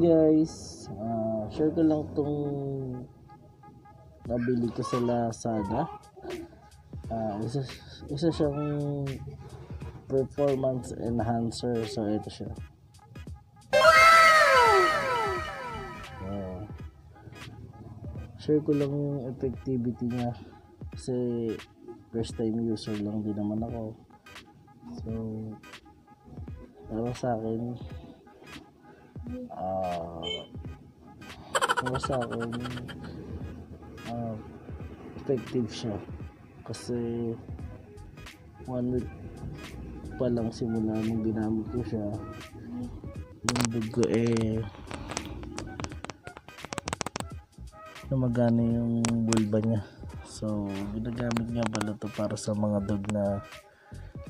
guys, share ko lang tong nabili ko sa Lazada. Isa siyang performance enhancer. So ito siya. Share ko lang yung effectivity niya kasi first time user lang din naman ako. So para sa akin effective siya kasi 1 week pa lang simula nung ginamit ko siya, yung dugo namagana yung bulba niya. So ginagamit nga pala to para sa mga dog na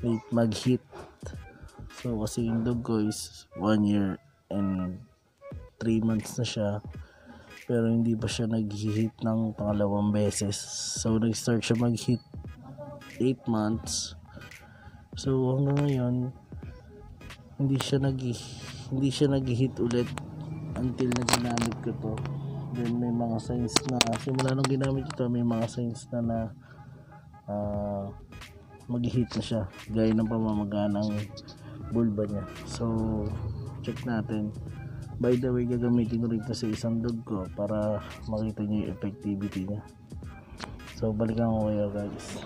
late mag-hit. So kasi yung dog ko is 1 year and 3 months na siya, pero hindi pa siya nag-hit ng pangalawang beses. So nag-start siya mag-hit 8 months. So hanggang ngayon hindi siya nag-hit ulit until na ginamit ko to. Then may mga signs na simula nung ginamit ito, may mga signs na mag-hit na siya, gaya ng pamamaga ng bulba niya. So check natin. By the way, gagamitin ko rin ito sa isang dog ko para makita niyo yung effectivity niya. So balikan ko kayo guys.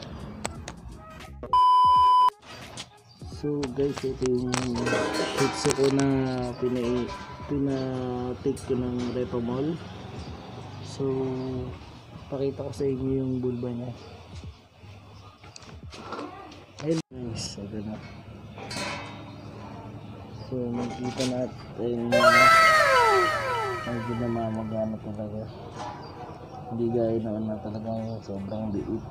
So guys, ito yung Shih Tzu ko na pina-take ko ng Repamol. So pakita ko sa inyo yung bulba niya. Ayun guys, ito na. So makikita natin na medyo namamagana talaga, hindi gaya naman na talagang sobrang liit.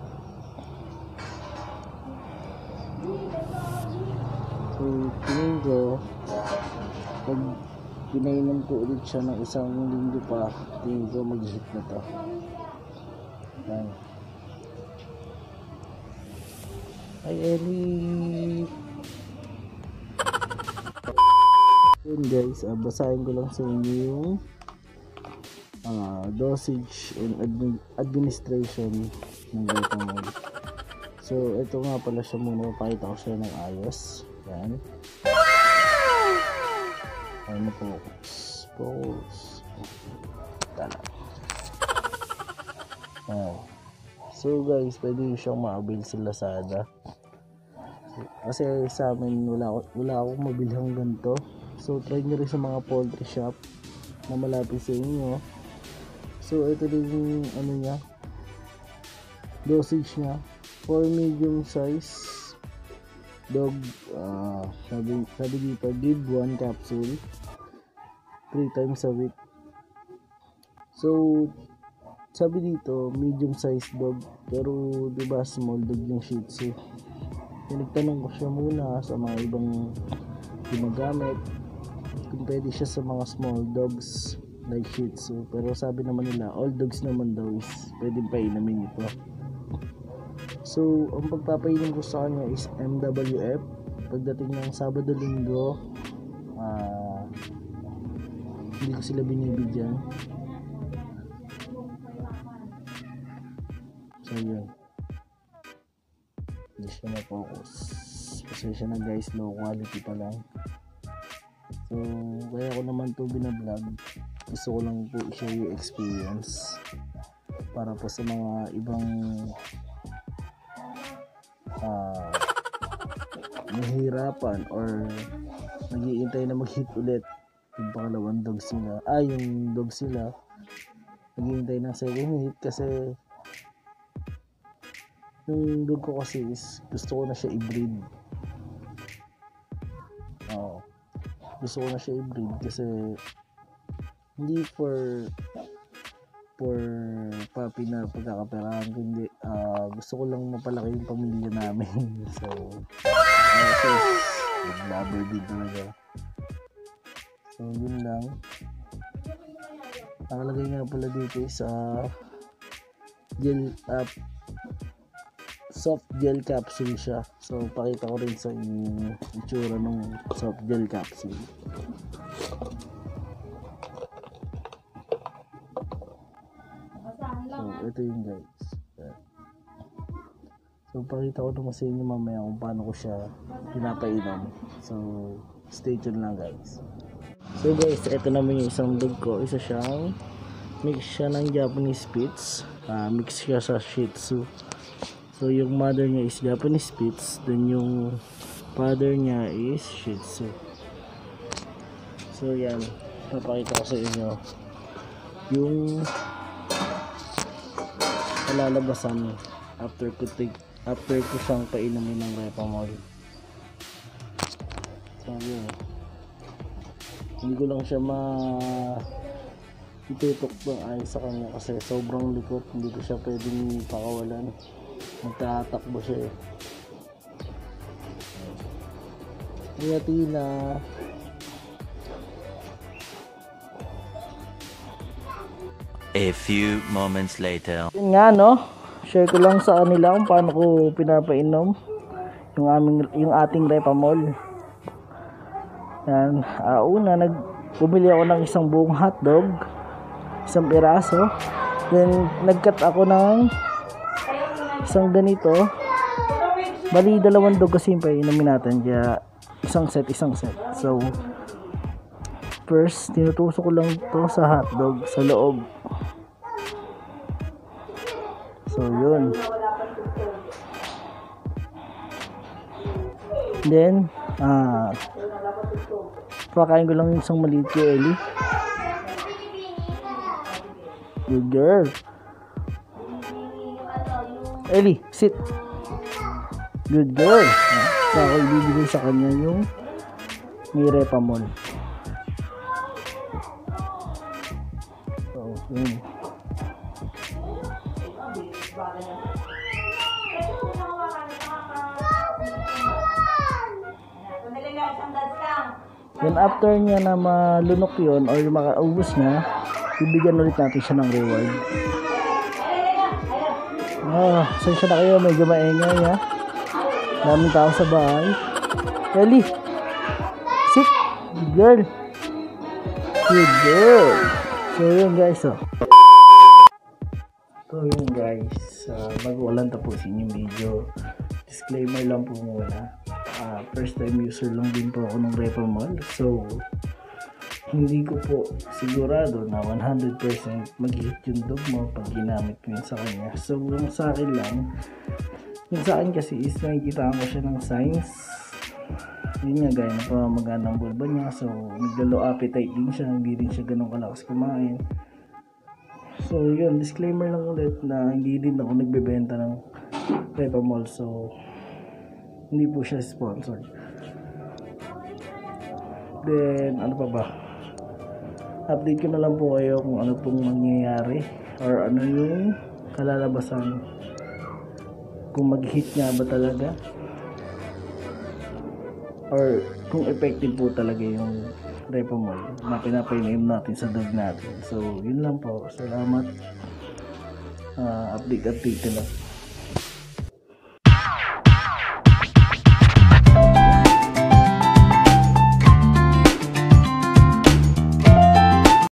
So tingin ko pag pinainom ko ulit siya ng isang linggo pa, tingin ko mag-hit na to. Yan. Ay Ellie. Yun guys, basahin ko lang sa inyo yung dosage and administration ng Repamol. So ito nga pala siya, muna papakita ko siya ng ayos. Yan. Ano po? Focus. Tala. So guys, pwede nyo siyang ma-avail sa Lazada. Kasi sa amin wala akong mabilhang ganito. So try nyo rin sa mga poultry shop na malapit sa inyo. So ito din yung ano niya, dosage niya for medium size dog. Sabi dito, give 1 capsule 3 times a week. So sabi dito medium size dog, pero diba small dog yung Shih Tzu. Pinagtanong ko siya muna sa mga ibang ginagamit kung pwede siya sa mga small dogs like Shih Tzu, pero sabi naman nila all dogs naman daw is pwedeng painamin ito. So ang pagpapainom ko sa kanya is MWF pagdating ng Sabado Linggo. Hindi ko sila binibigyan. So yun, hindi siya ma-focus. Pasensya na guys, low quality pa lang. So kaya ko naman to binablog, gusto ko lang po i-share yung experience para po sa mga ibang nahihirapan or nag-iintay na mag-hit ulit yung pangalawang dog sila, yung dog sila nag-iintay ng second hit. Kasi yung dog ko kasi is gusto ko na siya i-breed. Gusto ko na siya i-breed kasi hindi for puppy na pagkakaperahan, kundi gusto ko lang mapalaki yung pamilya namin. So nag-lover din talaga. So yun lang. Nakalagay nga pala dito sa gel soft gel capsule siya. So pakita ko rin sa inyo yung itsura ng soft gel capsule. ito yun guys. So pakita ko naman sa inyo mamaya kung paano ko siya pinapainom. So stay tuned lang guys. So guys, ito naman yung isang dog ko. Isa siyang mix siya ng Japanese Spitz, mix siya sa Shih Tzu. So yung mother niya is Japanese Spitz, then yung father niya is Shih Tzu. So yan, papakita ko sa inyo yung kalalabasan after ko siyang painumin ng Repamol. So yun, hindi ko lang siya itutok ng ayos sa kanya kasi sobrang likot, hindi ko siya pwedeng pakawalan, magtatakbo siya eh. Kaya Tina, a few moments later. yun nga no, share ko lang sa kanila kung paano ko pinapainom yung ating Repamol. Yan, bumili ako ng isang buong hotdog, isang piraso, then nagkat ako ng isang ganito, bali 2 dog kasi yung painumin natin, kaya isang set. So first tinutusok ko lang to sa hotdog sa loob. So yun, then pakain ko lang yung isang maliit kay Ellie. Good girl. Ellie, sit. Good girl. So ako ibibigay sa kanya yung may Repamol. So yun. Then after niya na malunok yun or makaubos niya, bibigyan ulit natin siya ng reward. Sensya na kayo, medyo maingay ha. Daming tao sa bahay. Ellie, sit. Good girl. Good girl. So yun guys, So yun guys, bago lang tapusin yung video, disclaimer lang po muna. First time user lang din po ako ng Repamol, so hindi ko po sigurado na 100% mag-hit yung dog mo pag ginamit ko yun sa kanya. So yung sa akin lang, yung sa akin kasi is nakikita ko siya ng signs, yun nga gaya na pamamagana ng bulba niya, so naglo-low appetite din siya, hindi din siya ganun kalakas kumain. So yun, disclaimer lang ulit na hindi din ako nagbebenta ng Repamol, so hindi po siya sponsored. Then ano pa ba, update ko na lang po kayo kung ano pong mangyayari or ano yung kalalabasan, kung mag-hit nga ba talaga or kung effective po talaga yung Repamol na pinapainom natin sa dog natin. So yun lang po, salamat. Update na lang.